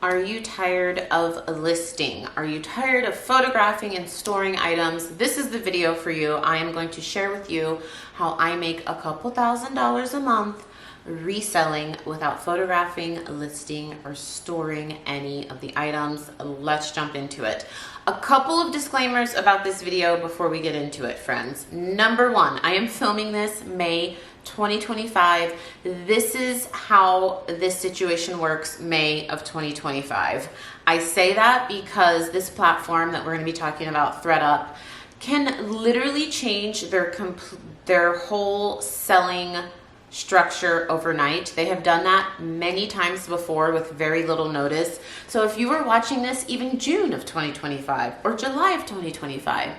Are you tired of listing? Are you tired of photographing and storing items? This is the video for you. I am going to share with you how I make a couple $1,000s a month reselling without photographing, listing, or storing any of the items. Let's jump into it. A couple of disclaimers about this video before we get into it, friends. Number one, I am filming this May 2025. This is how this situation works, May of 2025. I say that because this platform that we're going to be talking about, ThredUp, can literally change their whole selling structure overnight. They have done that many times before with very little notice. So if you were watching this even June of 2025 or July of 2025,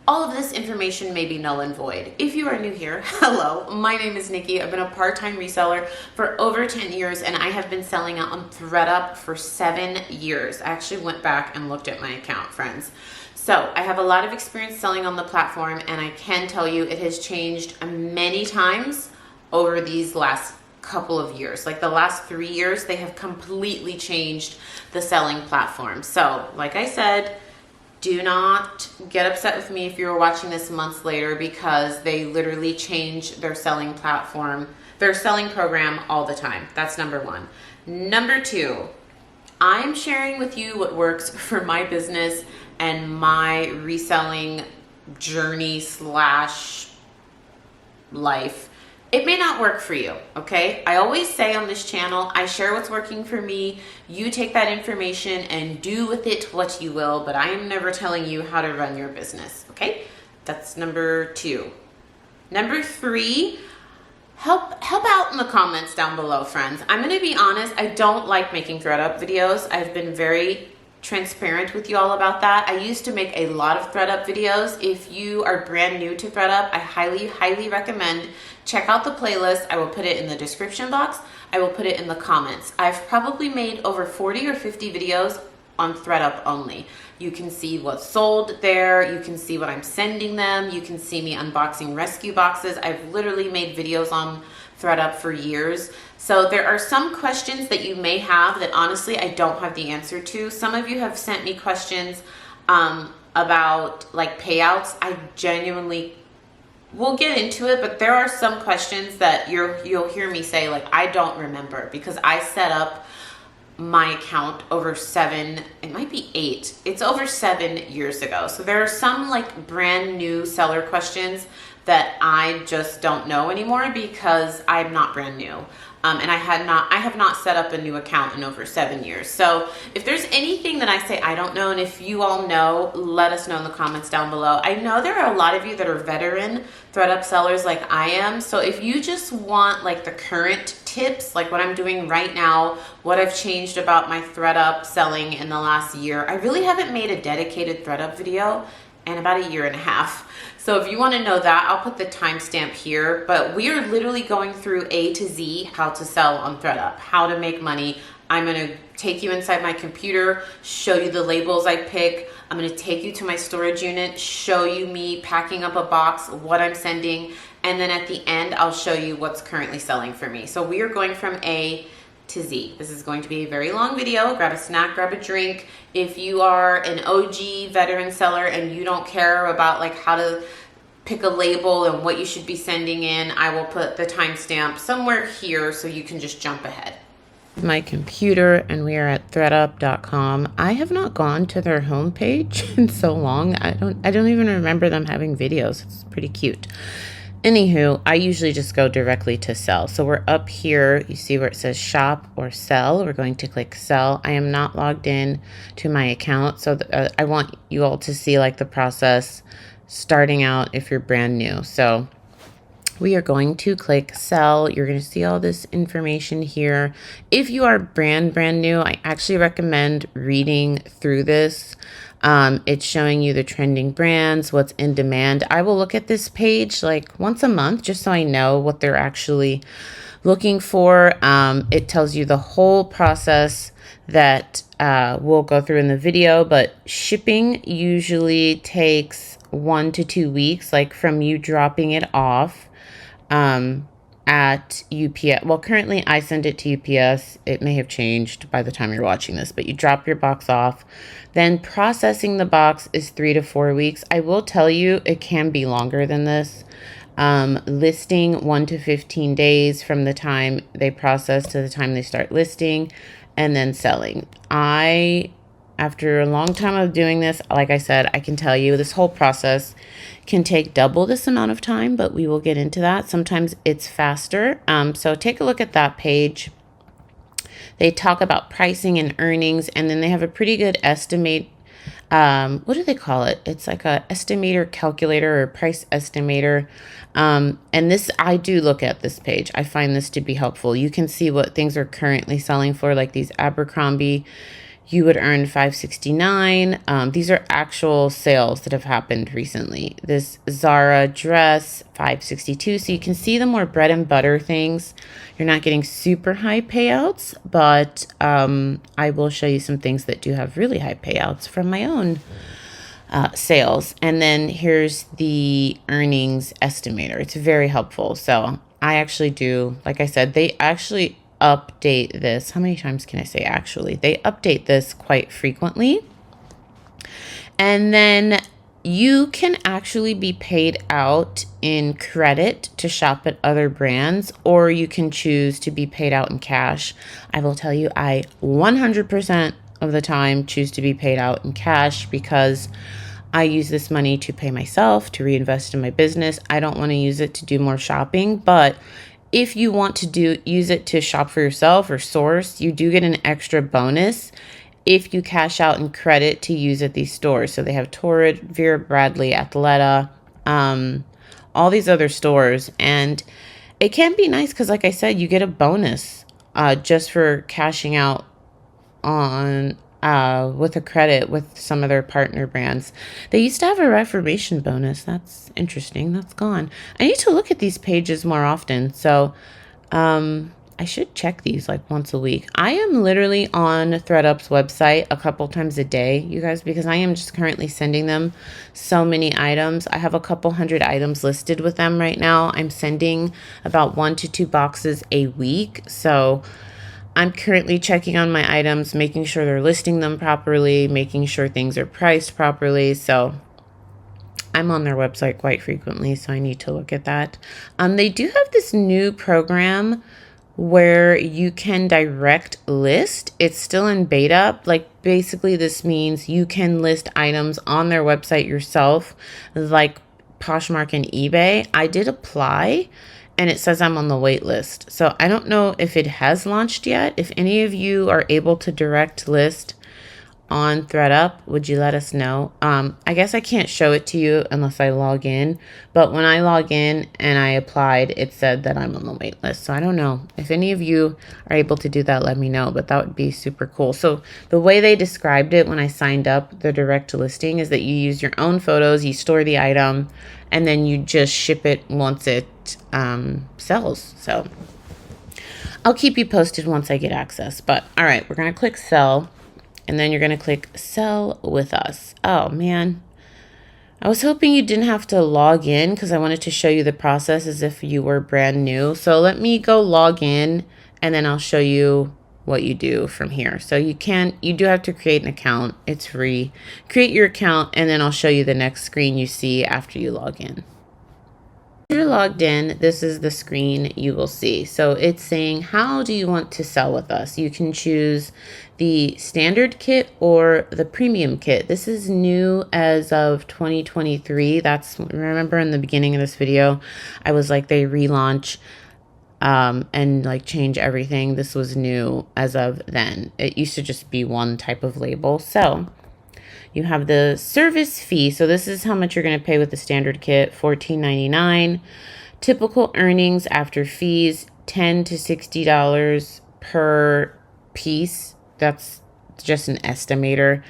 all of this information may be null and void. If you are new here, hello, my name is Nikki. I've been a part-time reseller for over 10 years and I have been selling on ThredUp for 7 years. I actually went back and looked at my account, friends. So I have a lot of experience selling on the platform and I can tell you it has changed many times over these last couple of years. Like the last 3 years, they have completely changed the selling platform. So like I said, do not get upset with me if you're watching this months later because they literally change their selling platform, their selling program all the time. That's number one. Number two, I'm sharing with you what works for my business and my reselling journey slash life. It may not work for you, okay? I always say on this channel, I share what's working for me. You take that information and do with it what you will, but I am never telling you how to run your business, okay? That's number two. Number three, help out in the comments down below, friends. I'm gonna be honest, I don't like making ThredUp videos. I've been very transparent with you all about that. I used to make a lot of ThredUp videos. If you are brand new to ThredUp, I highly recommend check out the playlist. I will put it in the description box. I will put it in the comments. I've probably made over 40 or 50 videos on ThredUp only. You can see what's sold there. You can see what I'm sending them. You can see me unboxing rescue boxes. I've literally made videos on ThredUp for years. So there are some questions that you may have that honestly I don't have the answer to. Some of you have sent me questions about like payouts. I genuinely we'll get into it, but there are some questions that you'll hear me say like I don't remember because I set up my account over 7, it might be 8, it's over 7 years ago. So there are some like brand new seller questions that I just don't know anymore because I'm not brand new. And I have not set up a new account in over 7 years. So if there's anything that I say I don't know, and if you all know, let us know in the comments down below. I know there are a lot of you that are veteran ThredUp sellers like I am. So if you just want like the current tips, like what I'm doing right now, what I've changed about my ThredUp selling in the last year, I really haven't made a dedicated ThredUp video in about 1.5 years. So if you want to know that, I'll put the timestamp here, but we are literally going through A to Z how to sell on ThredUp, how to make money. I'm going to take you inside my computer, show you the labels I pick. I'm going to take you to my storage unit, show you me packing up a box, what I'm sending, and then at the end, I'll show you what's currently selling for me. So we are going from A to Z. This is going to be a very long video. Grab a snack, grab a drink. If you are an OG veteran seller and you don't care about like how to pick a label and what you should be sending in, I will put the timestamp somewhere here so you can just jump ahead. My computer and we are at thredup.com. I have not gone to their homepage in so long. I don't even remember them having videos. It's pretty cute. Anywho, I usually just go directly to sell. So we're up here, you see where it says shop or sell. We're going to click sell. I am not logged in to my account. So I want you all to see like the process starting out if you're brand new. So we are going to click sell. You're going to see all this information here. If you are brand new, I actually recommend reading through this. It's showing you the trending brands, what's in demand. I will look at this page like once a month just so I know what they're actually looking for. It tells you the whole process that we'll go through in the video, but shipping usually takes 1 to 2 weeks, like from you dropping it off. at UPS. Well, currently I send it to UPS. It may have changed by the time you're watching this, but you drop your box off. Then processing the box is 3 to 4 weeks. I will tell you it can be longer than this. Listing 1 to 15 days from the time they process to the time they start listing, and then selling. After a long time of doing this, like I said, I can tell you this whole process can take double this amount of time, but we will get into that. Sometimes it's faster. So take a look at that page. They talk about pricing and earnings, and then they have a pretty good estimate. What do they call it? It's like a estimator calculator or price estimator. And this, I do look at this page. I find this to be helpful. You can see what things are currently selling for, like these Abercrombie. You would earn $569. These are actual sales that have happened recently. This Zara dress, $562. So you can see the more bread and butter things. You're not getting super high payouts, but I will show you some things that do have really high payouts from my own sales. And then here's the earnings estimator. It's very helpful. So I actually do, like I said, they actually update this. How many times can I say actually? They update this quite frequently. And then you can actually be paid out in credit to shop at other brands, or you can choose to be paid out in cash. I will tell you, I 100% of the time choose to be paid out in cash because I use this money to pay myself, to reinvest in my business. I don't want to use it to do more shopping, but if you want to use it to shop for yourself or source, you do get an extra bonus if you cash out in credit to use at these stores. So they have Torrid, Vera Bradley, Athleta, all these other stores. And it can be nice because, like I said, you get a bonus just for cashing out on with a credit with some of their partner brands. They used to have a Reformation bonus. That's interesting. That's gone. I need to look at these pages more often. So I should check these like once a week. I am literally on ThredUp's website a couple times a day, you guys, because I am just currently sending them so many items. I have a couple hundred items listed with them right now. I'm sending about 1 to 2 boxes a week. So I'm currently checking on my items, making sure they're listing them properly, making sure things are priced properly. So I'm on their website quite frequently, so I need to look at that. They do have this new program where you can direct list. It's still in beta. Like basically this means you can list items on their website yourself, like Poshmark and eBay. I did apply and it says I'm on the wait list. So I don't know if it has launched yet. If any of you are able to direct list on ThredUp, would you let us know? I guess I can't show it to you unless I log in, but when I log in and I applied, it said that I'm on the wait list. So I don't know if any of you are able to do that, let me know, but that would be super cool. So the way they described it when I signed up, the direct listing, is that you use your own photos, you store the item, and then you just ship it once it sells. So I'll keep you posted once I get access. But all right, we're going to click sell. And then you're going to click sell with us. Oh man, I was hoping you didn't have to log in because I wanted to show you the process as if you were brand new. So let me go log in and then I'll show you what you do from here. So you do have to create an account. It's free. Create your account and then I'll show you the next screen you see after you log in. If you're logged in, this is the screen you will see. So it's saying, how do you want to sell with us? You can choose the standard kit or the premium kit. This is new as of 2023. Remember in the beginning of this video, I was like, they relaunch and like change everything. This was new as of then. It used to just be one type of label. So you have the service fee. So this is how much you're going to pay with the standard kit, $14.99. Typical earnings after fees, $10 to $60 per piece. That's just an estimator.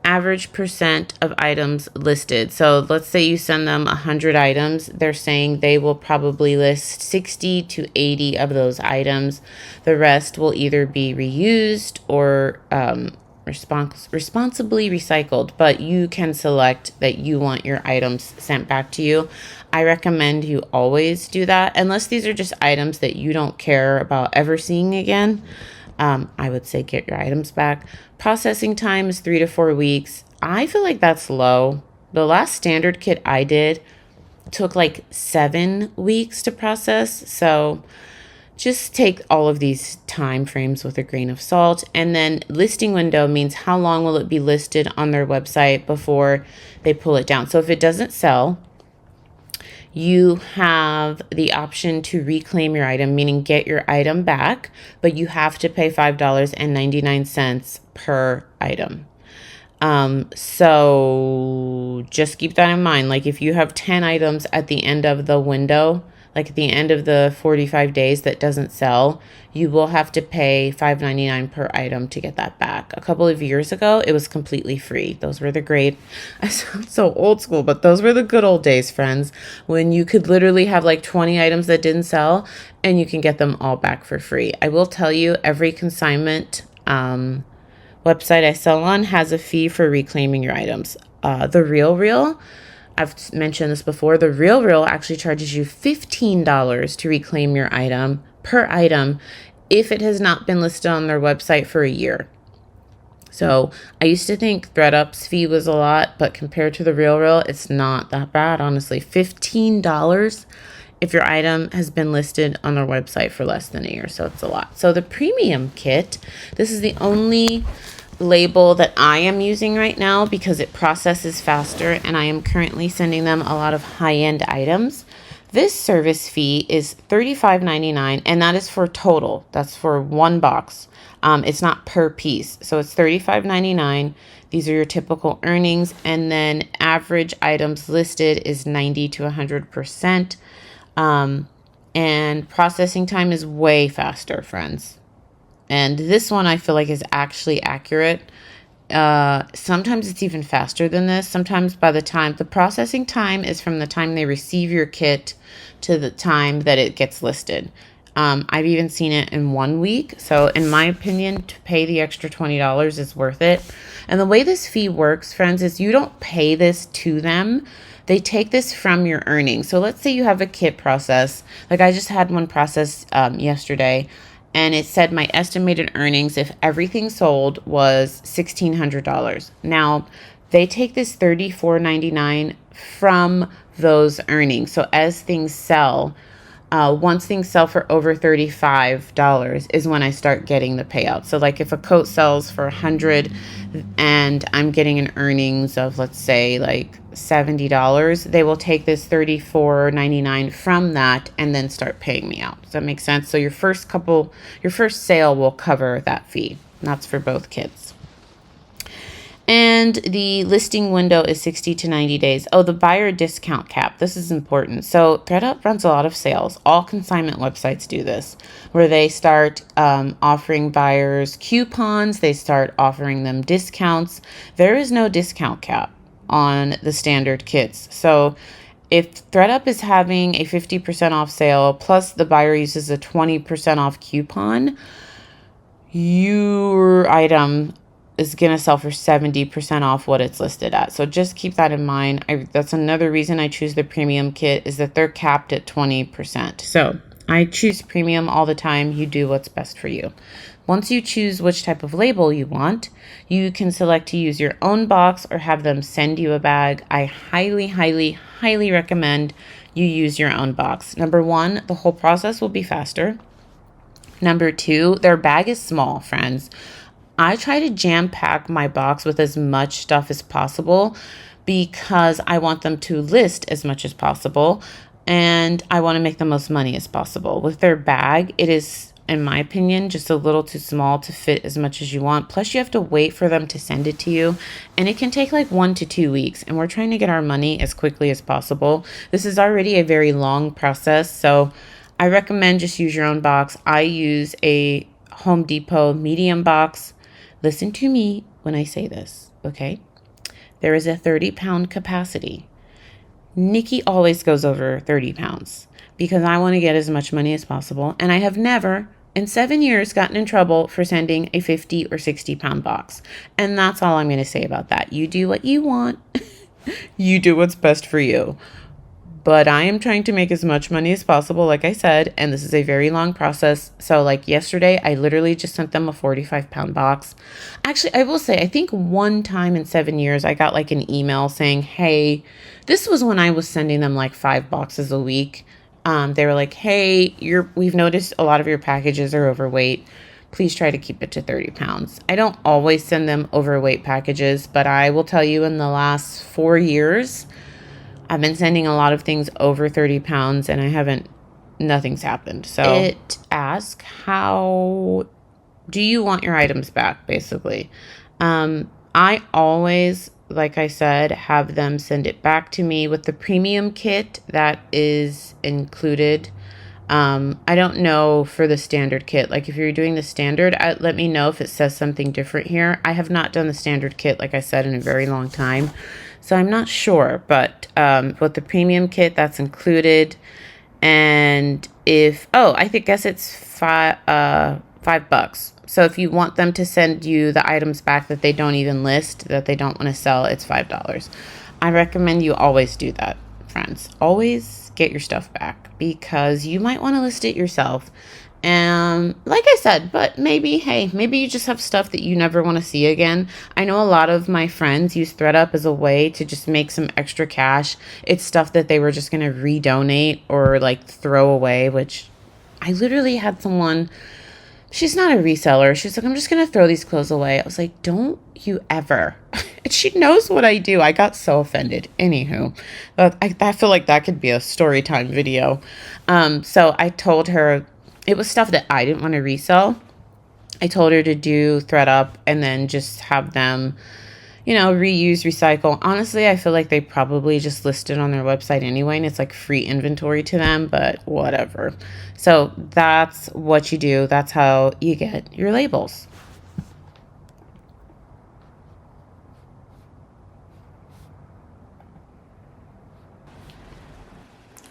Average percent of items listed. So let's say you send them 100 items. They're saying they will probably list 60 to 80 of those items. The rest will either be reused or responsibly recycled, but you can select that you want your items sent back to you. I recommend you always do that, unless these are just items that you don't care about ever seeing again. I would say get your items back. Processing time is 3 to 4 weeks. I feel like that's low. The last standard kit I did took like 7 weeks to process. So just take all of these time frames with a grain of salt. And then listing window means how long will it be listed on their website before they pull it down. So if it doesn't sell, you have the option to reclaim your item, meaning get your item back, but you have to pay $5.99 per item. So just keep that in mind. Like if you have 10 items at the end of the window, like at the end of the 45 days that doesn't sell, you will have to pay $5.99 per item to get that back. A couple of years ago, it was completely free. Those were the great, I sound so old school, but those were the good old days, friends, when you could literally have like 20 items that didn't sell and you can get them all back for free. I will tell you, every consignment website I sell on has a fee for reclaiming your items. The Real, I've mentioned this before, the Real actually charges you $15 to reclaim your item per item if it has not been listed on their website for a year. So I used to think ThredUp's fee was a lot, but compared to the Real, it's not that bad, honestly. $15 if your item has been listed on their website for less than a year, so it's a lot. So the premium kit, this is the only label that I am using right now because it processes faster, and I am currently sending them a lot of high-end items. This service fee is $35.99, and that is for total. That's for one box. It's not per piece, so it's $35.99. These are your typical earnings, and then average items listed is 90 to 100%. And processing time is way faster, friends. And this one I feel like is actually accurate. Sometimes it's even faster than this. Sometimes by the time, the processing time is from the time they receive your kit to the time that it gets listed. I've even seen it in 1 week. So in my opinion, to pay the extra $20 is worth it. And the way this fee works, friends, is you don't pay this to them. They take this from your earnings. So let's say you have a kit process. Like I just had one process yesterday, and it said my estimated earnings, if everything sold, was $1,600. Now, they take this $34.99 from those earnings. So as things sell, once things sell for over $35 is when I start getting the payout. So like if a coat sells for $100 and I'm getting an earnings of, let's say, like $70, they will take this $34.99 from that and then start paying me out. Does that make sense? So your first sale will cover that fee. And that's for both kits. And the listing window is 60 to 90 days. Oh, the buyer discount cap. This is important. So ThredUp runs a lot of sales. All consignment websites do this, where they start offering buyers coupons. They start offering them discounts. There is no discount cap on the standard kits. So if ThredUp is having a 50% off sale, plus the buyer uses a 20% off coupon, your item is going to sell for 70% off what it's listed at. So just keep that in mind. That's another reason I choose the premium kit, is that they're capped at 20%. So I choose premium all the time. You do what's best for you. Once you choose which type of label you want, you can select to use your own box or have them send you a bag. I highly, highly, highly recommend you use your own box. Number one, the whole process will be faster. Number two, their bag is small, friends. I try to jam pack my box with as much stuff as possible because I want them to list as much as possible and I want to make the most money as possible. With their bag, it is, in my opinion, just a little too small to fit as much as you want. Plus, you have to wait for them to send it to you, and it can take like 1 to 2 weeks, and we're trying to get our money as quickly as possible. This is already a very long process, so I recommend just use your own box. I use a Home Depot medium box. Listen to me when I say this, okay? There is a 30-pound capacity. Nikki always goes over 30 pounds because I want to get as much money as possible. And I have never in 7 years gotten in trouble for sending a 50 or 60-pound box. And that's all I'm going to say about that. You do what you want. You do what's best for you. but I am trying to make as much money as possible, like I said, and this is a very long process. So like yesterday, I literally just sent them a 45-pound box. Actually, I will say, I think one time in 7 years, I got like an email saying, hey, this was when I was sending them like 5 boxes a week. They were like, hey, we've noticed a lot of your packages are overweight. Please try to keep it to 30 pounds. I don't always send them overweight packages, but I will tell you in the last 4 years, I've been sending a lot of things over 30 pounds and nothing's happened. So it asks, how do you want your items back, basically? I always, like I said, have them send it back to me with the premium kit that is included. I don't know for the standard kit. Like if you're doing the standard, let me know if it says something different here. I have not done the standard kit, like I said, in a very long time. So I'm not sure, but with the premium kit, that's included. And guess it's $5. So if you want them to send you the items back that they don't even list, that they don't want to sell, it's $5. I recommend you always do that, friends. Always get your stuff back because you might want to list it yourself. And like I said, but maybe you just have stuff that you never want to see again. I know a lot of my friends use ThredUp as a way to just make some extra cash. It's stuff that they were just going to redonate or like throw away, which I literally had someone, she's not a reseller. She's like, I'm just going to throw these clothes away. I was like, don't you ever. And she knows what I do. I got so offended. Anywho, I feel like that could be a story time video. So I told her, it was stuff that I didn't want to resell. I told her to do ThredUp and then just have them, reuse, recycle. Honestly, I feel like they probably just list it on their website anyway, and it's like free inventory to them, but whatever. So that's what you do. That's how you get your labels.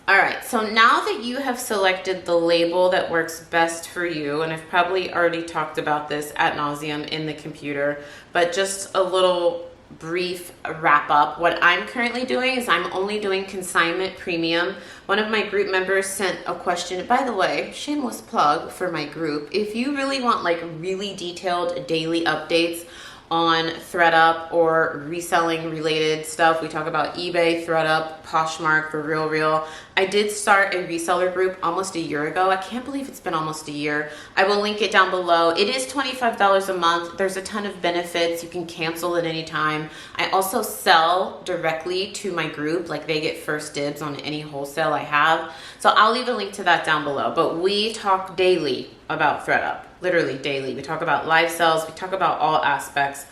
All right, so now that you have selected the label that works best for you, and I've probably already talked about this ad nauseum in the computer, but just a little brief wrap up. What I'm currently doing is I'm only doing consignment premium. One of my group members sent a question. By the way, shameless plug for my group. If you really want like really detailed daily updates on ThredUp or reselling related stuff, we talk about eBay, ThredUp, Poshmark, for real. I did start a reseller group almost a year ago. I can't believe it's been almost a year. I will link it down below. It is $25 a month. There's a ton of benefits. You can cancel at any time. I also sell directly to my group, like they get first dibs on any wholesale I have. So I'll leave a link to that down below. But we talk daily about ThredUp, literally daily. We talk about live sales. We talk about all aspects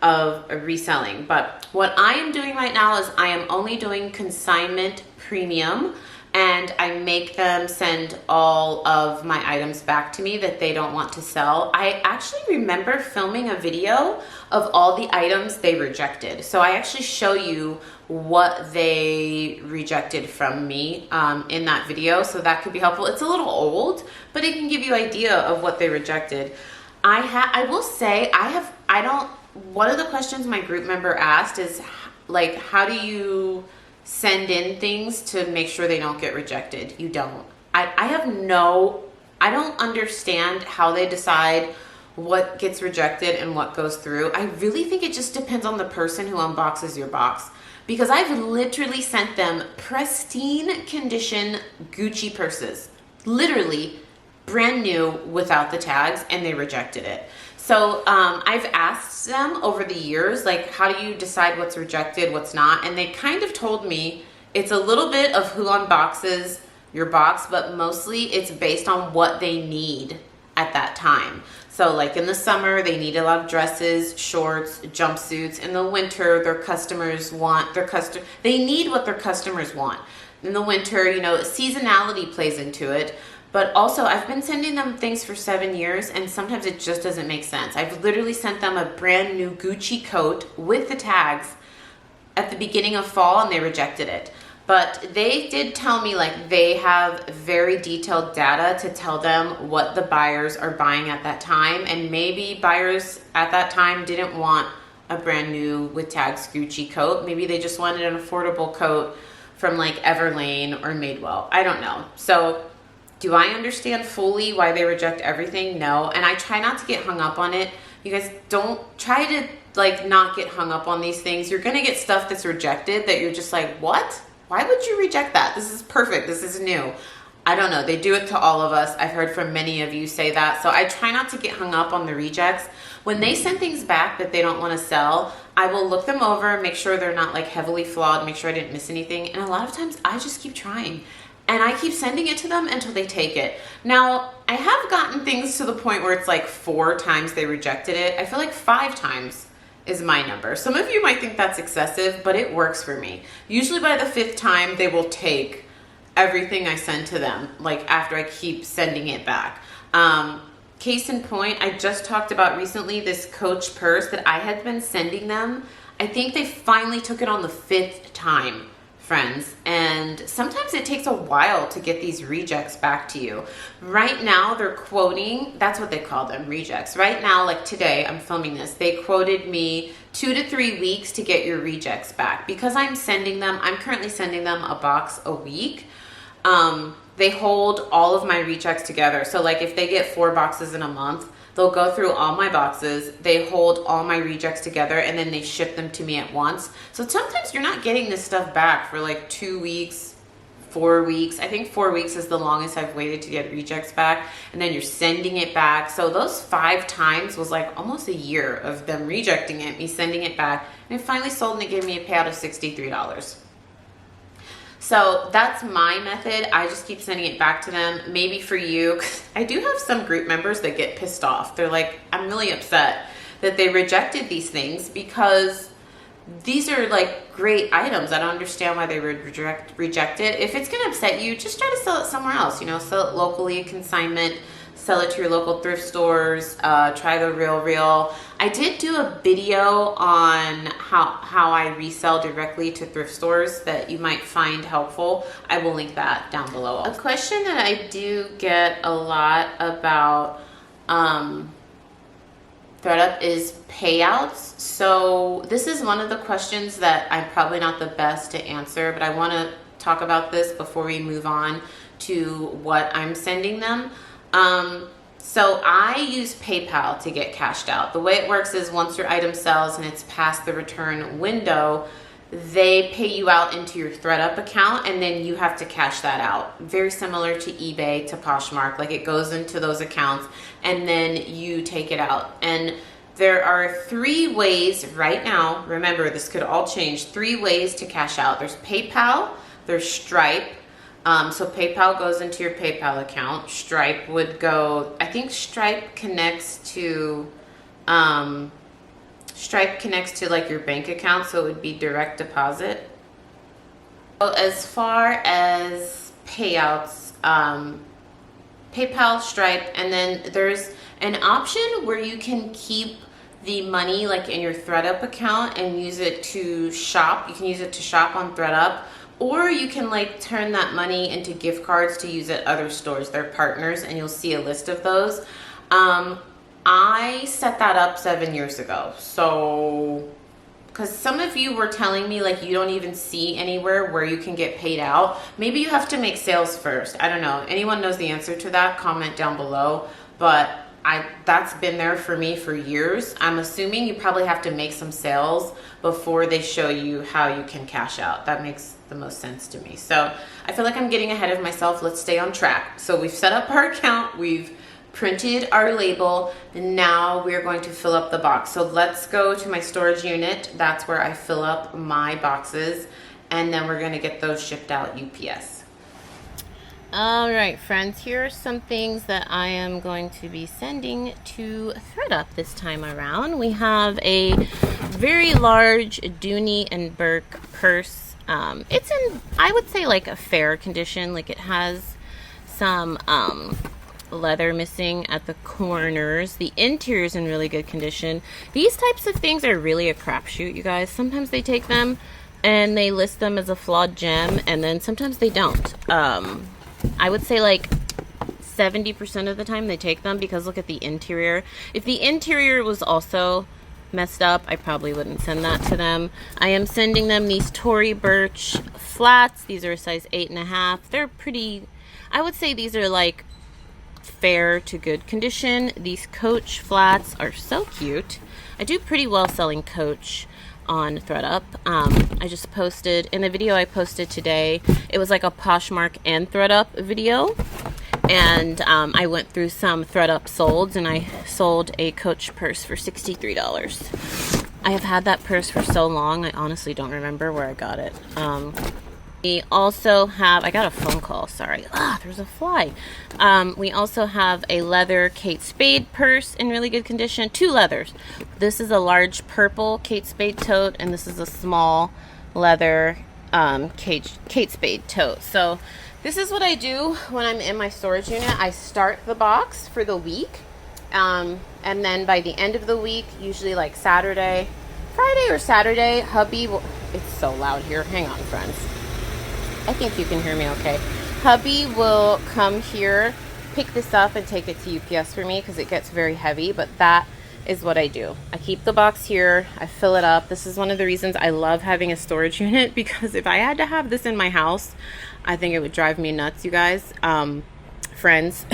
of reselling. But what I am doing right now is I am only doing consignment premium, and I make them send all of my items back to me that they don't want to sell. I actually remember filming a video of all the items they rejected. So I actually show you what they rejected from me in that video. So that could be helpful. It's a little old, but it can give you an idea of what they rejected. I will say one of the questions my group member asked is like, how do you send in things to make sure they don't get rejected? You don't. I don't understand how they decide what gets rejected and what goes through. I really think it just depends on the person who unboxes your box, because I've literally sent them pristine condition Gucci purses, literally brand new without the tags, and they rejected it. So I've asked them over the years, like, how do you decide what's rejected, what's not? And they kind of told me it's a little bit of who unboxes your box, but mostly it's based on what they need at that time. So like in the summer, they need a lot of dresses, shorts, jumpsuits. In the winter, they need what their customers want. In the winter, seasonality plays into it. But also, I've been sending them things for 7 years, and sometimes it just doesn't make sense. I've literally sent them a brand new Gucci coat with the tags at the beginning of fall, and they rejected it. But they did tell me like they have very detailed data to tell them what the buyers are buying at that time. And maybe buyers at that time didn't want a brand new with tags Gucci coat. Maybe they just wanted an affordable coat from like Everlane or Madewell. I don't know. So do I understand fully why they reject everything? No. And I try not to get hung up on it. You guys don't try to like not get hung up on these things. You're going to get stuff that's rejected that you're just like, what? Why would you reject that? This is perfect. This is new. I don't know. They do it to all of us. I've heard from many of you say that. So I try not to get hung up on the rejects. When they send things back that they don't want to sell, I will look them over, make sure they're not like heavily flawed, make sure I didn't miss anything. And a lot of times I just keep trying. And I keep sending it to them until they take it. Now, I have gotten things to the point where it's like 4 times they rejected it. I feel like 5 times is my number. Some of you might think that's excessive, but it works for me. Usually by the 5th time, they will take everything I send to them, like after I keep sending it back. Case in point, I just talked about recently this Coach purse that I had been sending them. I think they finally took it on the 5th time, friends. And sometimes it takes a while to get these rejects back to you. Right now they're quoting, that's what they call them, rejects. Right now, like today, I'm filming this, they quoted me 2 to 3 weeks to get your rejects back. Because I'm currently sending them a box a week. They hold all of my rejects together. So like if they get 4 boxes in a month, they'll go through all my boxes, they hold all my rejects together, and then they ship them to me at once. So sometimes you're not getting this stuff back for like 2 weeks, 4 weeks. I think 4 weeks is the longest I've waited to get rejects back. And then you're sending it back. So those 5 times was like almost a year of them rejecting it, me sending it back. And it finally sold and it gave me a payout of $63. So that's my method. I just keep sending it back to them. Maybe for you, I do have some group members that get pissed off. They're like, I'm really upset that they rejected these things because these are like great items. I don't understand why they would reject it. If it's gonna upset you, just try to sell it somewhere else. You know, sell it locally, consignment, sell it to your local thrift stores, try the real. I did do a video on how I resell directly to thrift stores that you might find helpful. I will link that down below. A question that I do get a lot about ThredUp is payouts. So this is one of the questions that I'm probably not the best to answer, but I want to talk about this before we move on to what I'm sending them. So I use PayPal to get cashed out. The way it works is once your item sells and it's past the return window, they pay you out into your ThredUp account and then you have to cash that out. Very similar to eBay, to Poshmark, like it goes into those accounts and then you take it out. And there are 3 ways right now, remember this could all change, 3 ways to cash out. There's PayPal, there's Stripe. So PayPal goes into your PayPal account. Stripe would go, I think Stripe connects to like your bank account, so it would be direct deposit. So as far as payouts, PayPal, Stripe, and then there's an option where you can keep the money like in your ThredUp account and use it to shop. You can use it to shop on ThredUp. Or you can like turn that money into gift cards to use at other stores. They're partners and you'll see a list of those. I set that up 7 years ago. So, because some of you were telling me like you don't even see anywhere where you can get paid out. Maybe you have to make sales first. I don't know. Anyone knows the answer to that? Comment down below. But that's been there for me for years. I'm assuming you probably have to make some sales before they show you how you can cash out. That makes the most sense to me. So I feel like I'm getting ahead of myself. Let's stay on track. So we've set up our account, we've printed our label, and now we're going to fill up the box. So let's go to my storage unit. That's where I fill up my boxes, and then we're gonna get those shipped out UPS. All right, friends, here are some things that I am going to be sending to ThredUp this time around. We have a very large Dooney and Burke purse. It's in, I would say, like a fair condition. Like it has some leather missing at the corners. The interior is in really good condition. These types of things are really a crapshoot, you guys. Sometimes they take them and they list them as a flawed gem, and then sometimes they don't. I would say like 70% of the time they take them, because look at the interior. If the interior was also messed up, I probably wouldn't send that to them. I am sending them these Tory Burch flats. These are a size 8.5. They're pretty, I would say these are like fair to good condition. These Coach flats are so cute. I do pretty well selling Coach on ThredUp. I just posted, in the video I posted today, it was like a Poshmark and ThredUp video. And I went through some ThredUp solds, and I sold a Coach purse for $63. I have had that purse for so long, I honestly don't remember where I got it. We also have, I got a phone call, sorry. There's a fly. We also have a leather Kate Spade purse in really good condition. 2 leathers. This is a large purple Kate Spade tote, and this is a small leather Kate Spade tote. So this is what I do when I'm in my storage unit. I start the box for the week, and then by the end of the week, usually like Friday or Saturday, hubby will, it's so loud here, hang on friends. I think you can hear me okay. Hubby will come here, pick this up, and take it to UPS for me because it gets very heavy, but that is what I do. I keep the box here, I fill it up. This is one of the reasons I love having a storage unit, because if I had to have this in my house, I think it would drive me nuts, you guys. Friends,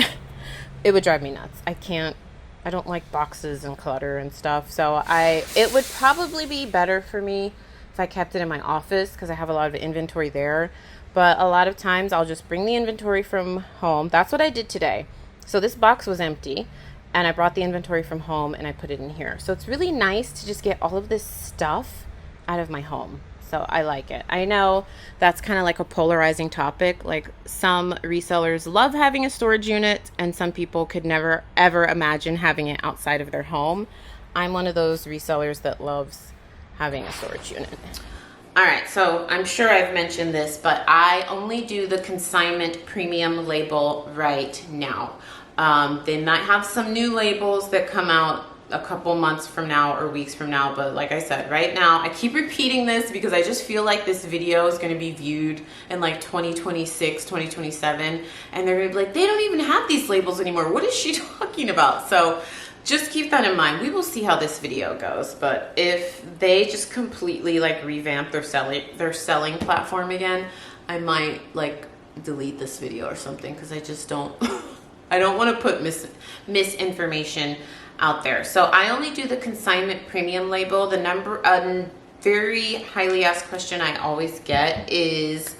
it would drive me nuts. I don't like boxes and clutter and stuff, so it would probably be better for me if I kept it in my office because I have a lot of inventory there. But a lot of times I'll just bring the inventory from home. That's what I did today. So this box was empty, and I brought the inventory from home and I put it in here. So it's really nice to just get all of this stuff out of my home. So I like it. I know that's kind of like a polarizing topic. Like, some resellers love having a storage unit, and some people could never ever imagine having it outside of their home. I'm one of those resellers that loves having a storage unit. All right, so I'm sure I've mentioned this, but I only do the consignment premium label right now. They might have some new labels that come out a couple months from now or weeks from now, but like I said, right now, I keep repeating this because I just feel like this video is going to be viewed in like 2026, 2027, and they're going to be like, they don't even have these labels anymore. What is she talking about? So just keep that in mind. We will see how this video goes, but if they just completely like revamp their selling platform again, I might like delete this video or something, because I just don't I don't want to put misinformation out there. So I only do the consignment premium label. The very highly asked question I always get is,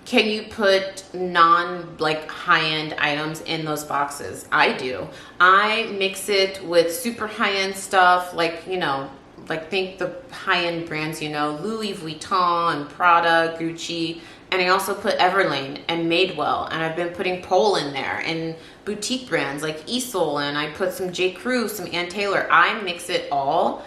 can you put high-end items in those boxes? I do. I mix it with super high-end stuff, like, think the high-end brands, Louis Vuitton and Prada, Gucci, and I also put Everlane and Madewell, and I've been putting Pole in there, and boutique brands like Easel, and I put some J. Crew, some Ann Taylor. I mix it all.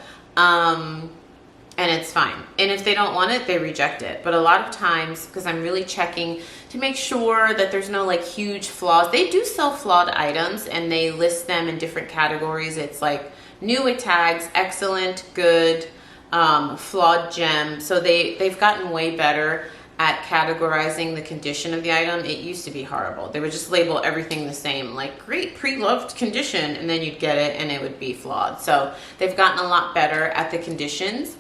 And it's fine. And if they don't want it, they reject it. But a lot of times, because I'm really checking to make sure that there's no like huge flaws. They do sell flawed items, and they list them in different categories. It's like new with tags, excellent, good, flawed gem. So they've gotten way better at categorizing the condition of the item. It used to be horrible. They would just label everything the same, like great pre-loved condition, and then you'd get it and it would be flawed. So they've gotten a lot better at the conditions.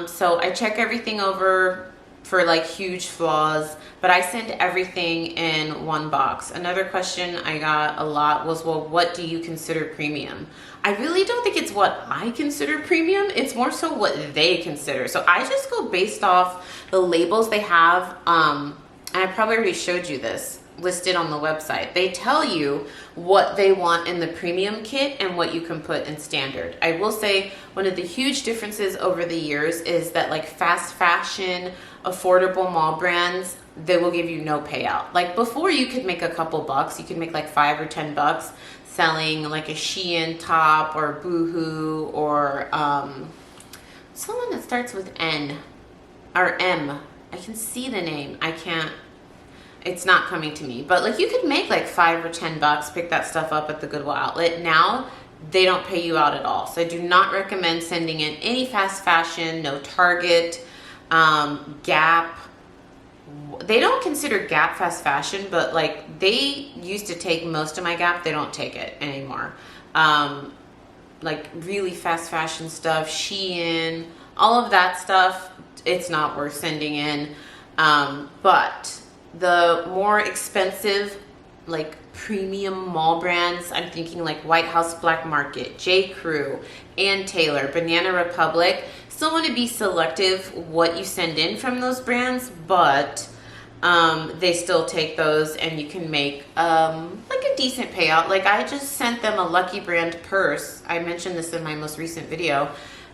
So I check everything over for like huge flaws, but I send everything in one box. Another question I got a lot was, well, what do you consider premium? I really don't think it's what I consider premium. It's more so what they consider. So I just go based off the labels they have. And I probably already showed you this listed on the website. They tell you what they want in the premium kit and what you can put in standard. I will say one of the huge differences over the years is that like fast fashion, affordable mall brands, they will give you no payout. Like before, you could make a couple bucks. You could make like $5 or $10 selling like a Shein top or Boohoo or someone that starts with N or M. I can see the name. I can't. It's not coming to me, but like you could make like $5 or $10, pick that stuff up at the Goodwill outlet. Now they don't pay you out at all. So I do not recommend sending in any fast fashion, no Target, Gap. They don't consider Gap fast fashion, but like they used to take most of my Gap. They don't take it anymore. Like really fast fashion stuff, Shein, all of that stuff, it's not worth sending in. But the more expensive, like premium mall brands, I'm thinking like White House Black Market, J. Crew, Ann Taylor, Banana Republic. Still want to be selective what you send in from those brands, but they still take those and you can make like a decent payout. Like I just sent them a Lucky Brand purse. I mentioned this in my most recent video.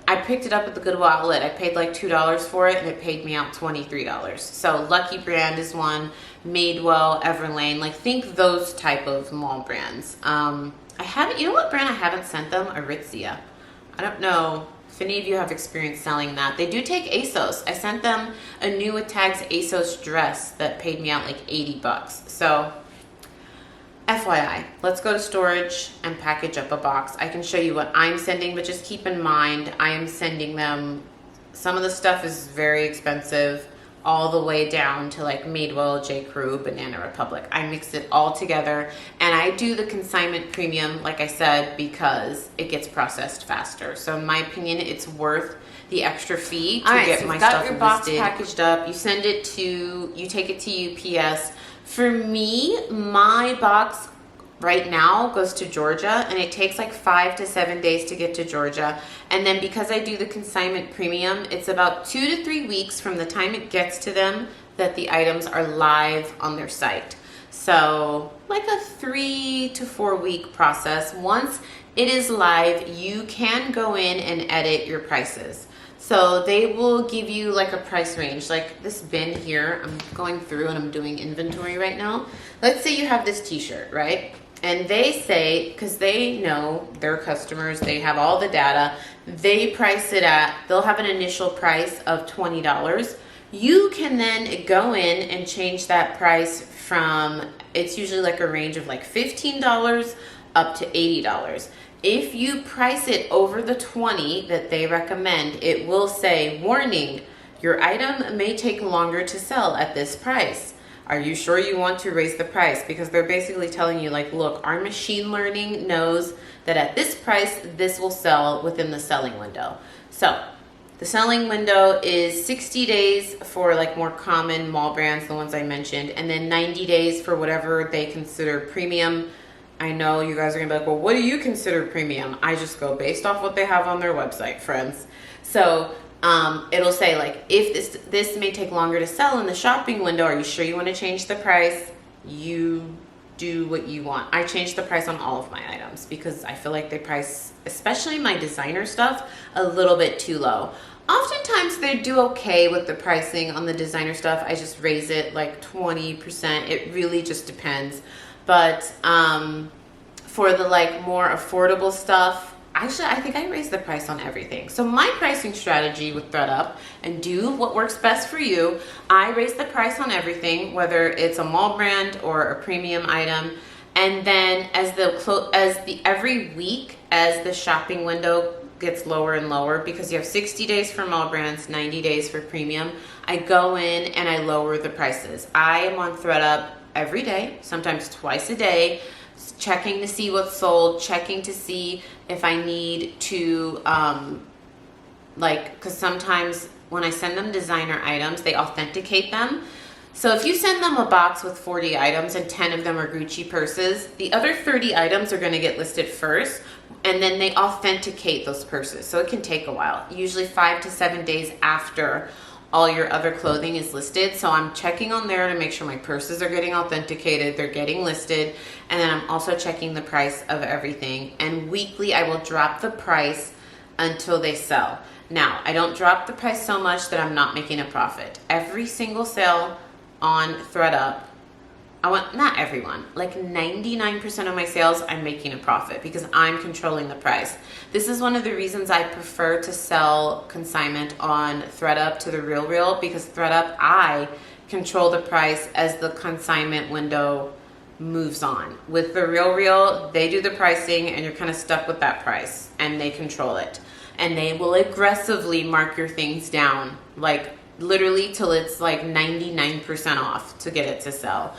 I picked it up at the Goodwill outlet. I paid like $2 for it and it paid me out $23. So Lucky Brand is one, Madewell, Everlane, like think those type of mall brands. I haven't, you know what brand I haven't sent them? Aritzia. I don't know if any of you have experience selling that. They do take ASOS. I sent them a new with tags ASOS dress that paid me out like 80 bucks. So FYI, let's go to storage and package up a box. I can show you what I'm sending, but just keep in mind, I am sending them, some of the stuff is very expensive, all the way down to like Madewell, J. Crew, Banana Republic. I mix it all together and I do the consignment premium, like I said, because it gets processed faster. So in my opinion, it's worth the extra fee to get my stuff listed. Your box packaged up, you send it to, you take it to UPS. For me, my box right now goes to Georgia and it takes like 5 to 7 days to get to Georgia. And then because I do the consignment premium, it's about 2 to 3 weeks from the time it gets to them that the items are live on their site. So like a 3 to 4 week process. Once it is live, you can go in and edit your prices. So they will give you like a price range, like this bin here. I'm going through and I'm doing inventory right now. Let's say you have this t-shirt, right? And they say, because they know their customers, they have all the data, they price it at, they'll have an initial price of $20. You can then go in and change that price from, it's usually like a range of like $15 up to $80. If you price it over the 20 that they recommend, it will say, warning, your item may take longer to sell at this price. Are you sure you want to raise the price? Because they're basically telling you like, look, our machine learning knows that at this price, this will sell within the selling window. So the selling window is 60 days for like more common mall brands, the ones I mentioned, and then 90 days for whatever they consider premium. I know you guys are gonna be like, well, what do you consider premium? I just go based off what they have on their website, friends. So it'll say like, if this may take longer to sell in the shopping window, are you sure you wanna change the price? You do what you want. I change the price on all of my items because I feel like they price, especially my designer stuff, a little bit too low. Oftentimes they do okay with the pricing on the designer stuff. I just raise it like 20%. It really just depends. But for the like more affordable stuff, actually I think I raise the price on everything. So my pricing strategy with ThredUp, and do what works best for you, I raise the price on everything, whether it's a mall brand or a premium item. And then every week as the shopping window gets lower and lower, because you have 60 days for mall brands, 90 days for premium, I go in and I lower the prices. I am on ThredUp every day, sometimes twice a day, checking to see what's sold, checking to see if I need to, because sometimes when I send them designer items, they authenticate them. So if you send them a box with 40 items and 10 of them are Gucci purses, the other 30 items are gonna get listed first, and then they authenticate those purses. So it can take a while, usually 5 to 7 days after all your other clothing is listed. So I'm checking on there to make sure my purses are getting authenticated, they're getting listed, and then I'm also checking the price of everything. And weekly I will drop the price until they sell. Now, I don't drop the price so much that I'm not making a profit. Every single sale on ThredUp, not everyone, like 99% of my sales, I'm making a profit because I'm controlling the price. This is one of the reasons I prefer to sell consignment on ThredUp to the RealReal, because ThredUp, I control the price as the consignment window moves on. With the RealReal, they do the pricing and you're kind of stuck with that price and they control it. And they will aggressively mark your things down, like literally till it's like 99% off to get it to sell.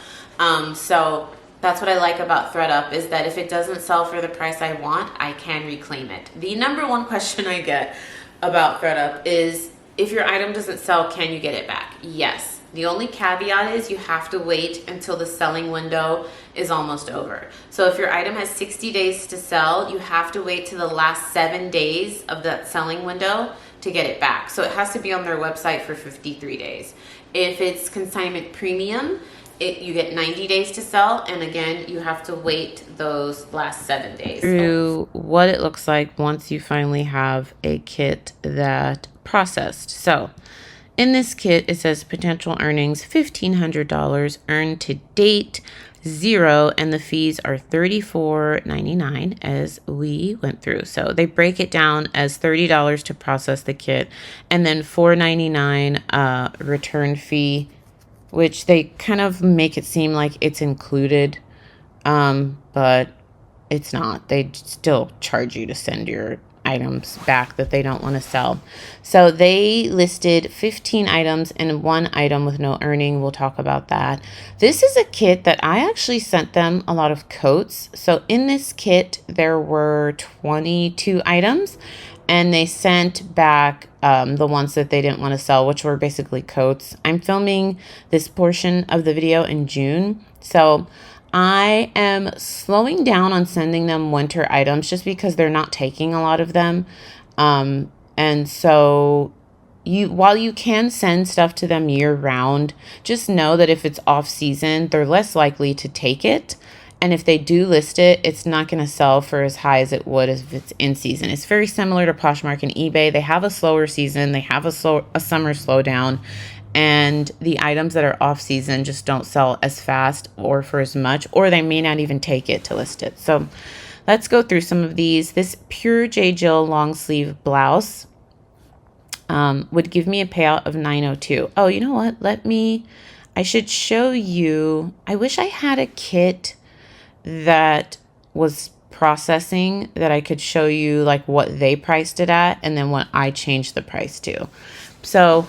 So that's what I like about ThredUp, is that if it doesn't sell for the price I want, I can reclaim it. The number one question I get about ThredUp is, if your item doesn't sell, can you get it back? Yes. The only caveat is you have to wait until the selling window is almost over. So if your item has 60 days to sell, you have to wait to the last 7 days of that selling window to get it back. So it has to be on their website for 53 days. If it's consignment premium, you get 90 days to sell, and again, you have to wait those last 7 days. Through what it looks like once you finally have a kit that processed. So in this kit, it says potential earnings $1,500, earned to date 0, and the fees are $34.99 as we went through. So they break it down as $30 to process the kit, and then $4.99 return fee, which they kind of make it seem like it's included, but it's not. They still charge you to send your items back that they don't want to sell. So they listed 15 items and 1 item with no earning. We'll talk about that. This is a kit that I actually sent them a lot of coats. So in this kit, there were 22 items, and they sent back the ones that they didn't want to sell, which were basically coats. I'm filming this portion of the video in June, so I am slowing down on sending them winter items just because they're not taking a lot of them. And so while you can send stuff to them year round, just know that if it's off season, they're less likely to take it. And if they do list it, it's not going to sell for as high as it would if it's in season. It's very similar to Poshmark and eBay. They have a slower season. They have a summer slowdown. And the items that are off season just don't sell as fast or for as much, or they may not even take it to list it. So let's go through some of these. This pure J. Jill long sleeve blouse would give me a payout of $902. Oh, you know what? I should show you. I wish I had a kit that was processing that I could show you like what they priced it at and then what I changed the price to. So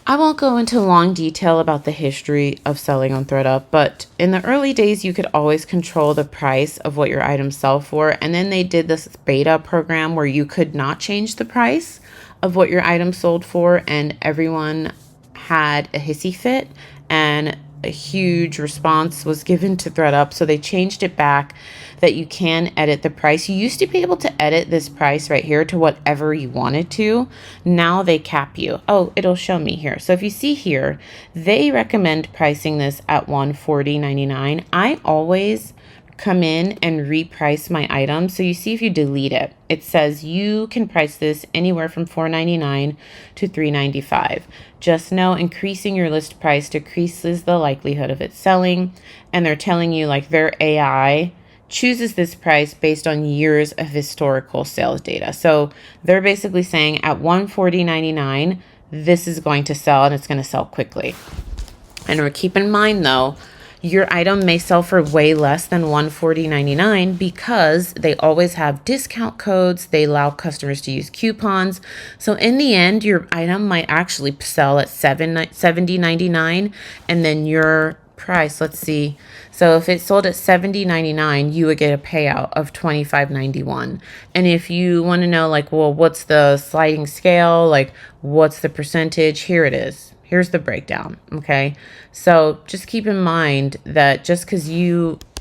I won't go into long detail about the history of selling on ThredUp, but in the early days, you could always control the price of what your items sell for. And then they did this beta program where you could not change the price of what your items sold for, and everyone had a hissy fit, and a huge response was given to ThredUp. So they changed it back that you can edit the price. You used to be able to edit this price right here to whatever you wanted to. Now they cap you. Oh, it'll show me here. So if you see here, they recommend pricing this at $140.99. I always come in and reprice my item. So you see if you delete it, it says you can price this anywhere from $4.99 to $3.95. Just know increasing your list price decreases the likelihood of it selling. And they're telling you like their AI chooses this price based on years of historical sales data. So they're basically saying at $140.99, this is going to sell, and it's going to sell quickly. And keep in mind though, your item may sell for way less than $140.99 because they always have discount codes. They allow customers to use coupons. So in the end, your item might actually sell at $70.99, and then your price, let's see. So if it sold at $70.99, you would get a payout of $25.91. And if you want to know like, well, what's the sliding scale? Like, what's the percentage? Here it is. Here's the breakdown, okay? So just keep in mind that just because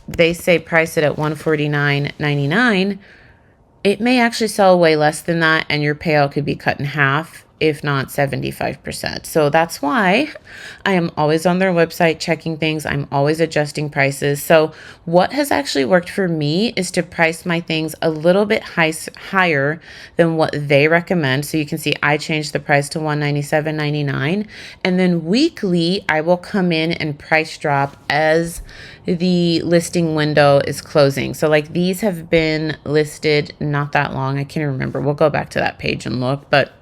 they say price it at $149.99, it may actually sell way less than that, and your payout could be cut in half, if not 75%. So that's why I am always on their website checking things. I'm always adjusting prices. So what has actually worked for me is to price my things a little bit higher than what they recommend. So you can see I changed the price to $197.99. And then weekly, I will come in and price drop as the listing window is closing. So like these have been listed not that long. I can't remember. We'll go back to that page and look, but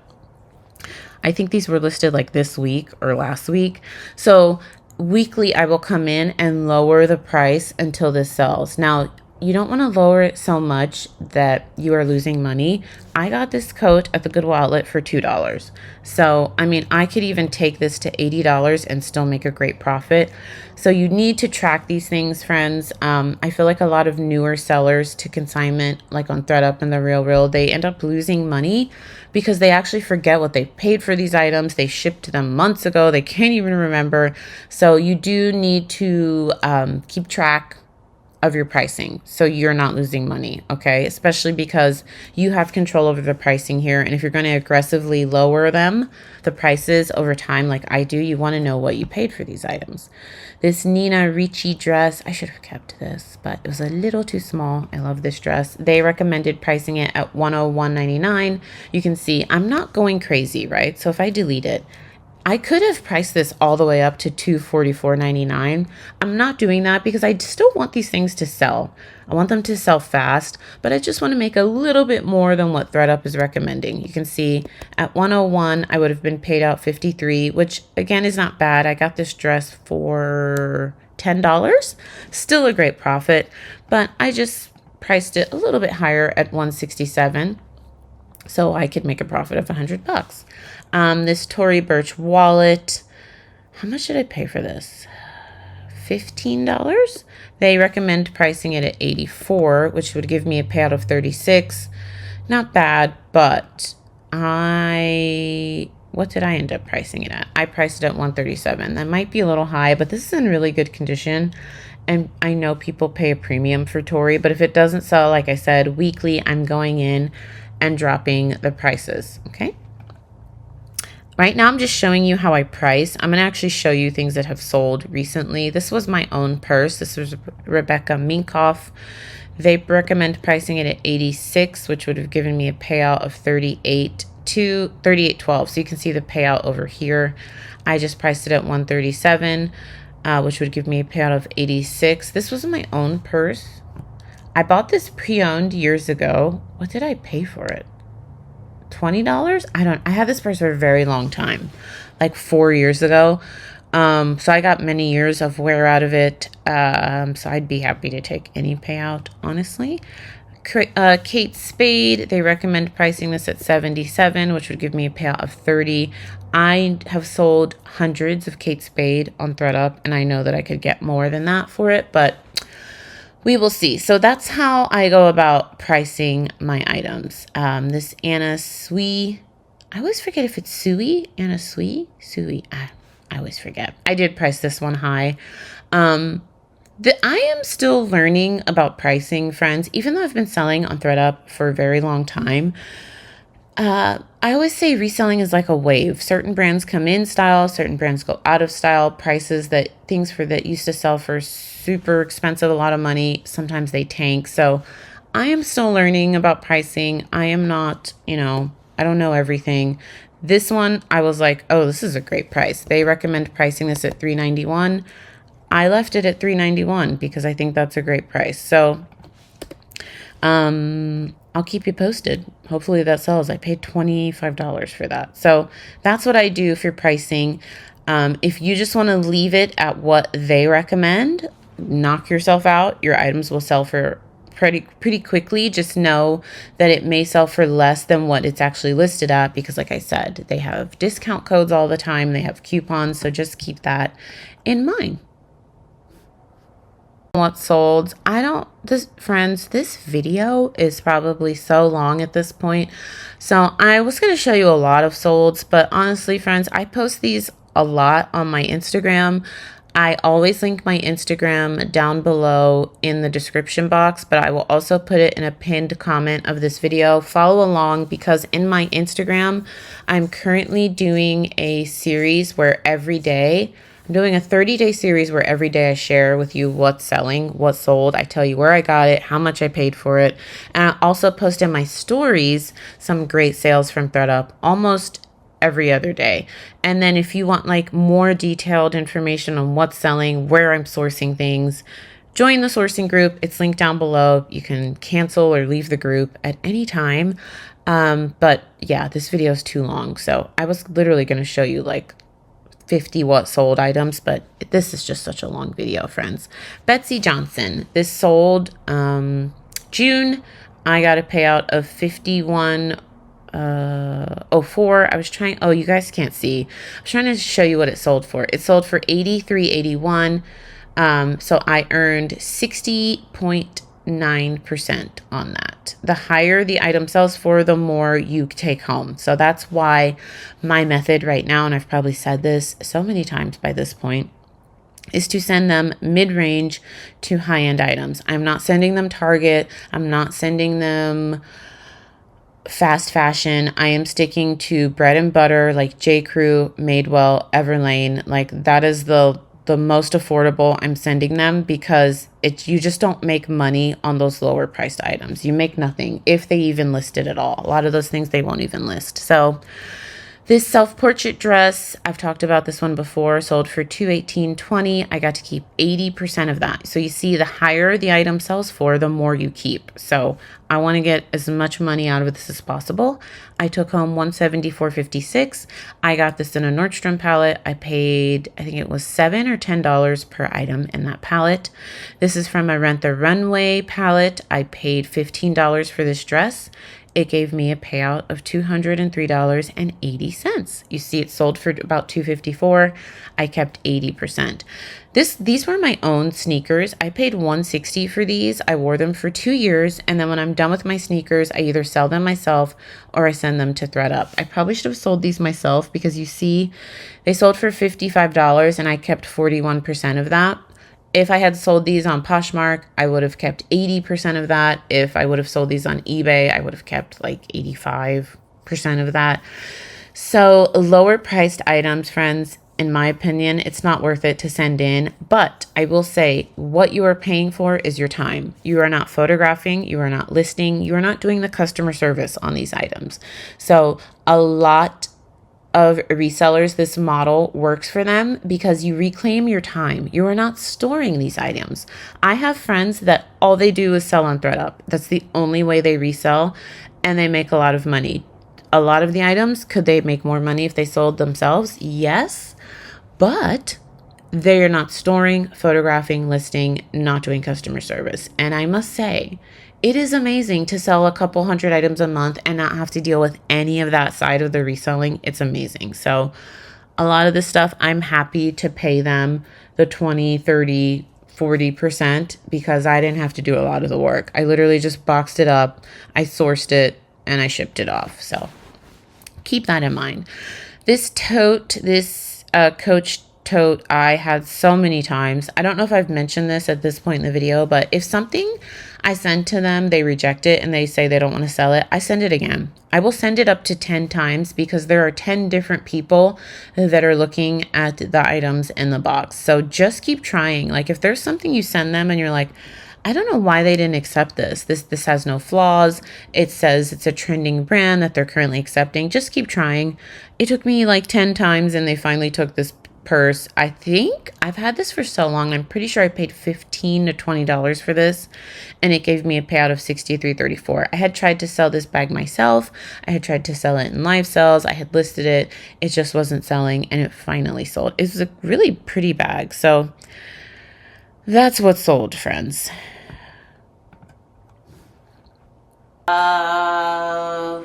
I think these were listed like this week or last week. So weekly, I will come in and lower the price until this sells. Now, you don't want to lower it so much that you are losing money. I got this coat at the Goodwill outlet for $2. So, I mean, I could even take this to $80 and still make a great profit. So you need to track these things, friends. I feel like a lot of newer sellers to consignment, like on ThredUp and The Real, they end up losing money because they actually forget what they paid for these items. They shipped them months ago. They can't even remember. So you do need to keep track of your pricing so you're not losing money, okay? Especially because you have control over the pricing here, and if you're going to aggressively lower the prices over time like I do, you want to know what you paid for these items. This Nina Ricci dress, I should have kept this, but it was a little too small. I love this dress. They recommended pricing it at $101.99. You can see I'm not going crazy, right? So if I delete it, I could have priced this all the way up to $244.99. I'm not doing that because I still want these things to sell. I want them to sell fast, but I just want to make a little bit more than what ThredUp is recommending. You can see at 101, I would have been paid out 53, which again is not bad. I got this dress for $10. Still a great profit, but I just priced it a little bit higher at 167. So I could make a profit of $100. This Tory Burch wallet, how much did I pay for this? $15. They recommend pricing it at 84, which would give me a payout of 36. Not bad, but what did I end up pricing it at? I priced it at 137. That might be a little high, but this is in really good condition. And I know people pay a premium for Tory, but if it doesn't sell, like I said, weekly, I'm going in and dropping the prices, okay? Right now, I'm just showing you how I price. I'm going to actually show you things that have sold recently. This was my own purse. This was Rebecca Minkoff. They recommend pricing it at 86, which would have given me a payout of 38.12. So you can see the payout over here. I just priced it at 137, which would give me a payout of 86. This was my own purse. I bought this pre-owned years ago. What did I pay for it? $20? I had this purse for a very long time, like 4 years ago. So I got many years of wear out of it. So I'd be happy to take any payout, honestly. Kate Spade, they recommend pricing this at 77, which would give me a payout of 30. I have sold hundreds of Kate Spade on ThredUp, and I know that I could get more than that for it, but we will see. So that's how I go about pricing my items. This Anna Sui, I always forget if it's Sui, Anna Sui, I always forget. I did price this one high. I am still learning about pricing, friends, even though I've been selling on ThredUp for a very long time. I always say reselling is like a wave. Certain brands come in style, certain brands go out of style. Prices things that used to sell for super expensive, a lot of money, sometimes they tank. So I am still learning about pricing. I am not, I don't know everything. This one, I was like, oh, this is a great price. They recommend pricing this at $391. I left it at $391 because I think that's a great price. So I'll keep you posted. Hopefully that sells. I paid $25 for that. So that's what I do for pricing. If you just want to leave it at what they recommend, knock yourself out. Your items will sell for pretty quickly. Just know that it may sell for less than what it's actually listed at because, like I said, they have discount codes all the time. They have coupons. So just keep that in mind. What sold? Friends, this video is probably so long at this point. So I was going to show you a lot of solds, but honestly, friends, I post these a lot on my Instagram. I always link my Instagram down below in the description box, but I will also put it in a pinned comment of this video. Follow along because in my Instagram, I'm currently doing a series where every day, I'm doing a 30-day series where every day I share with you what's selling, what's sold. I tell you where I got it, how much I paid for it. And I also post in my stories some great sales from ThredUp almost every other day. And then if you want like more detailed information on what's selling, where I'm sourcing things, join the sourcing group. It's linked down below. You can cancel or leave the group at any time. But yeah, this video is too long. So I was literally going to show you like 50 what sold items, but this is just such a long video, friends. Betsy Johnson, this sold June. I got a payout of 51.04. I was trying, oh, you guys can't see. I was trying to show you what it sold for. It sold for 83.81. So I earned 60.9% on that. The higher the item sells for, the more you take home. So that's why my method right now, and I've probably said this so many times by this point, is to send them mid-range to high-end items. I'm not sending them Target. I'm not sending them fast fashion. I am sticking to bread and butter like J. Crew, Madewell, Everlane. Like that is the most affordable I'm sending them, because you just don't make money on those lower priced items. You make nothing if they even list it at all. A lot of those things they won't even list. So this self-portrait dress, I've talked about this one before, sold for $218.20. I got to keep 80% of that. So you see, the higher the item sells for, the more you keep. So I want to get as much money out of this as possible. I took home $174.56. I got this in a Nordstrom palette. I paid, I think it was $7 or $10 per item in that palette. This is from a Rent the Runway palette. I paid $15 for this dress. It gave me a payout of $203.80. You see, it sold for about $254. I kept 80%. These were my own sneakers. I paid $160 for these. I wore them for 2 years, and then when I'm done with my sneakers, I either sell them myself or I send them to ThredUp. I probably should have sold these myself, because you see, they sold for $55 and I kept 41% of that. If I had sold these on Poshmark, I would have kept 80% of that. If I would have sold these on eBay, I would have kept like 85% of that. So lower priced items, friends, in my opinion, it's not worth it to send in. But I will say, what you are paying for is your time. You are not photographing, you are not listing, you are not doing the customer service on these items. So a lot of resellers, this model works for them because you reclaim your time. You are not storing these items. I have friends that all they do is sell on ThredUp. That's the only way they resell, and they make a lot of money. A lot of the items, could they make more money if they sold themselves? Yes, but they are not storing, photographing, listing, not doing customer service. And I must say, it is amazing to sell a couple hundred items a month and not have to deal with any of that side of the reselling. It's amazing. So a lot of this stuff, I'm happy to pay them the 20, 30, 40% because I didn't have to do a lot of the work. I literally just boxed it up, I sourced it, and I shipped it off. So keep that in mind. This tote, this Coach tote, I had so many times. I don't know if I've mentioned this at this point in the video, but if something I send to them, they reject it and they say they don't want to sell it, I send it again. I will send it up to 10 times because there are 10 different people that are looking at the items in the box. So just keep trying. Like if there's something you send them and you're like, I don't know why they didn't accept this. This has no flaws. It says it's a trending brand that they're currently accepting. Just keep trying. It took me like 10 times and they finally took this purse. I think I've had this for so long. I'm pretty sure I paid $15 to $20 for this, and it gave me a payout of $63.34. I had tried to sell this bag myself. I had tried to sell it in live sales. I had listed it. It just wasn't selling, and it finally sold. It was a really pretty bag. So that's what sold, friends.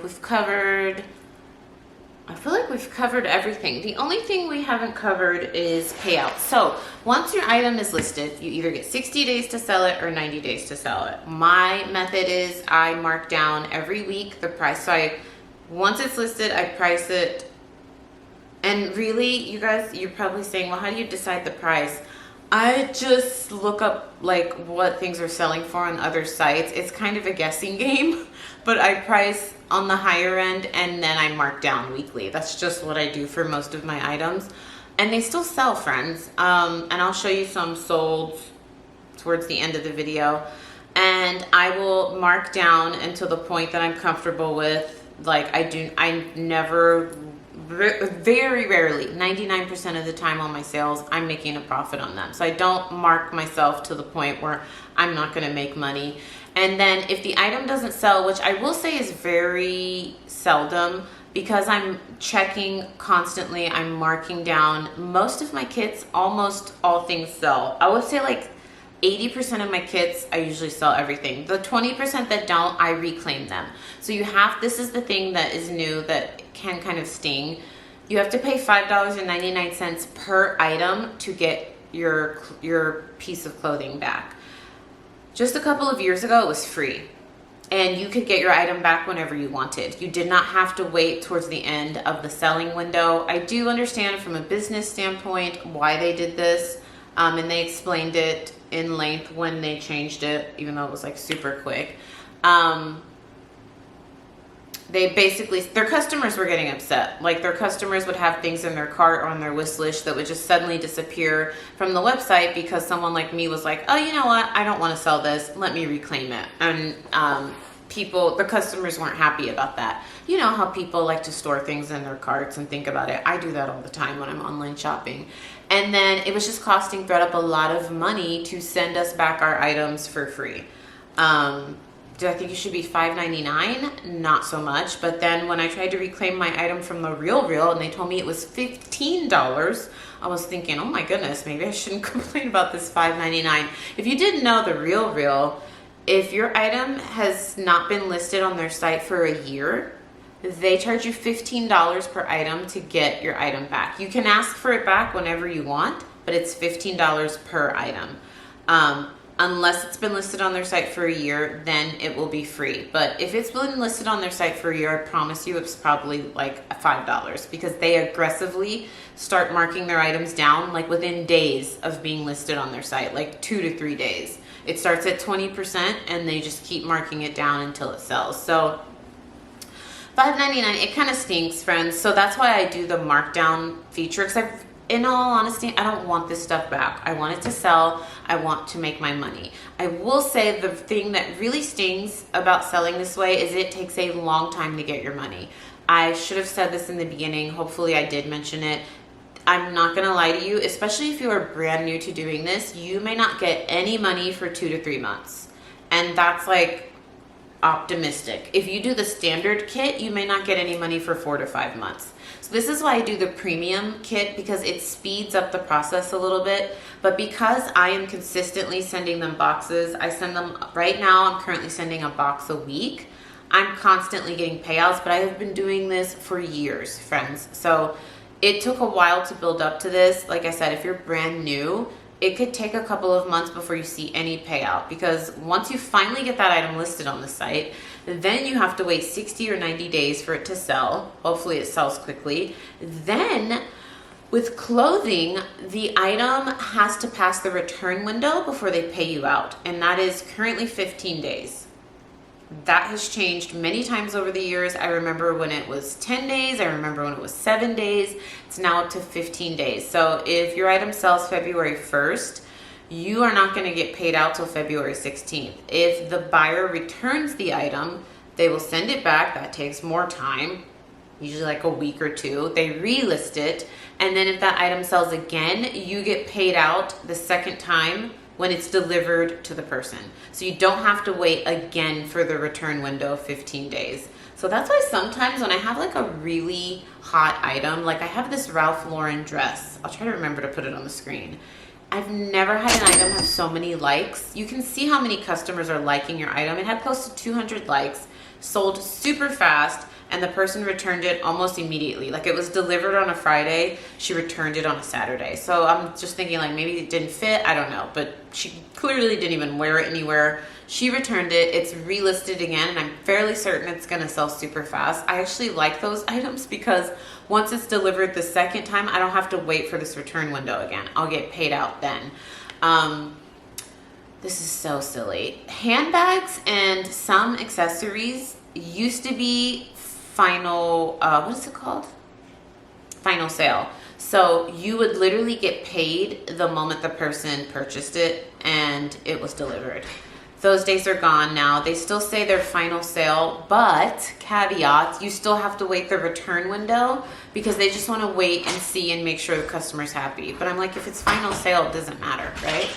We've covered, I feel like we've covered everything. The only thing we haven't covered is payouts. So once your item is listed, you either get 60 days to sell it or 90 days to sell it. My method is I mark down every week the price. So once it's listed, I price it. And really, you guys, you're probably saying, well, how do you decide the price? I just look up like what things are selling for on other sites. It's kind of a guessing game, but I price on the higher end and then I mark down weekly. That's just what I do for most of my items. And they still sell, friends. And I'll show you some sold towards the end of the video. And I will mark down until the point that I'm comfortable with. Like I never, very rarely, 99% of the time on my sales, I'm making a profit on them. So I don't mark myself to the point where I'm not gonna make money. And then if the item doesn't sell, which I will say is very seldom, because I'm checking constantly, I'm marking down. Most of my kits, almost all things sell. I would say like 80% of my kits, I usually sell everything. The 20% that don't, I reclaim them. So you have, this is the thing that is new that can kind of sting. You have to pay $5.99 per item to get your piece of clothing back. Just a couple of years ago, it was free. And you could get your item back whenever you wanted. You did not have to wait towards the end of the selling window. I do understand from a business standpoint why they did this. And they explained it in length when they changed it, even though it was like super quick. They basically, their customers were getting upset. Like their customers would have things in their cart or on their wish list that would just suddenly disappear from the website because someone like me was like, oh, you know what? I don't want to sell this. Let me reclaim it. And the customers weren't happy about that. You know how people like to store things in their carts and think about it. I do that all the time when I'm online shopping. And then it was just costing ThredUp a lot of money to send us back our items for free. Do I think it should be $5.99? Not so much. But then when I tried to reclaim my item from the RealReal and they told me it was $15, I was thinking, oh my goodness, maybe I shouldn't complain about this $5.99. If you didn't know, the RealReal, if your item has not been listed on their site for a year, they charge you $15 per item to get your item back. You can ask for it back whenever you want, but it's $15 per item. Unless it's been listed on their site for a year, then it will be free. But if it's been listed on their site for a year, I promise you it's probably like $5 because they aggressively start marking their items down like within days of being listed on their site, like 2 to 3 days. It starts at 20% and they just keep marking it down until it sells. So $5.99, it kind of stinks, friends. So that's why I do the markdown feature, because in all honesty, I don't want this stuff back. I want it to sell. I want to make my money. I will say the thing that really stings about selling this way is it takes a long time to get your money. I should have said this in the beginning. Hopefully I did mention it. I'm not going to lie to you, especially if you are brand new to doing this, you may not get any money for 2 to 3 months. And that's like optimistic. If you do the standard kit, you may not get any money for 4 to 5 months. So this is why I do the premium kit, because it speeds up the process a little bit. But because I am consistently sending them boxes, I send them right now. I'm currently sending a box a week. I'm constantly getting payouts, but I have been doing this for years, friends. So it took a while to build up to this. Like I said, if you're brand new, it could take a couple of months before you see any payout, because once you finally get that item listed on the site, then you have to wait 60 or 90 days for it to sell. Hopefully it sells quickly. Then with clothing, the item has to pass the return window before they pay you out, and that is currently 15 days. That has changed many times over the years. I remember when it was 10 days. I remember when it was 7 days. It's now up to 15 days. So if your item sells February 1st, you are not going to get paid out till February 16th. If the buyer returns the item, they will send it back. That takes more time, usually like a week or 2. They relist it. And then if that item sells again, you get paid out the second time when it's delivered to the person. So you don't have to wait again for the return window of 15 days. So that's why sometimes when I have like a really hot item, like I have this Ralph Lauren dress. I'll try to remember to put it on the screen. I've never had an item have so many likes. You can see how many customers are liking your item. It had close to 200 likes, sold super fast, and the person returned it almost immediately. Like it was delivered on a Friday, she returned it on a Saturday. So I'm just thinking like maybe it didn't fit, I don't know, but she clearly didn't even wear it anywhere. She returned it, it's relisted again, and I'm fairly certain it's gonna sell super fast. I actually like those items because once it's delivered the second time, I don't have to wait for this return window again. I'll get paid out then. This is so silly. Handbags and some accessories used to be final, what is it called? Final sale. So you would literally get paid the moment the person purchased it and it was delivered. Those days are gone now. They still say they're final sale, but caveat, you still have to wait the return window because they just want to wait and see and make sure the customer's happy. But I'm like, if it's final sale, it doesn't matter, right?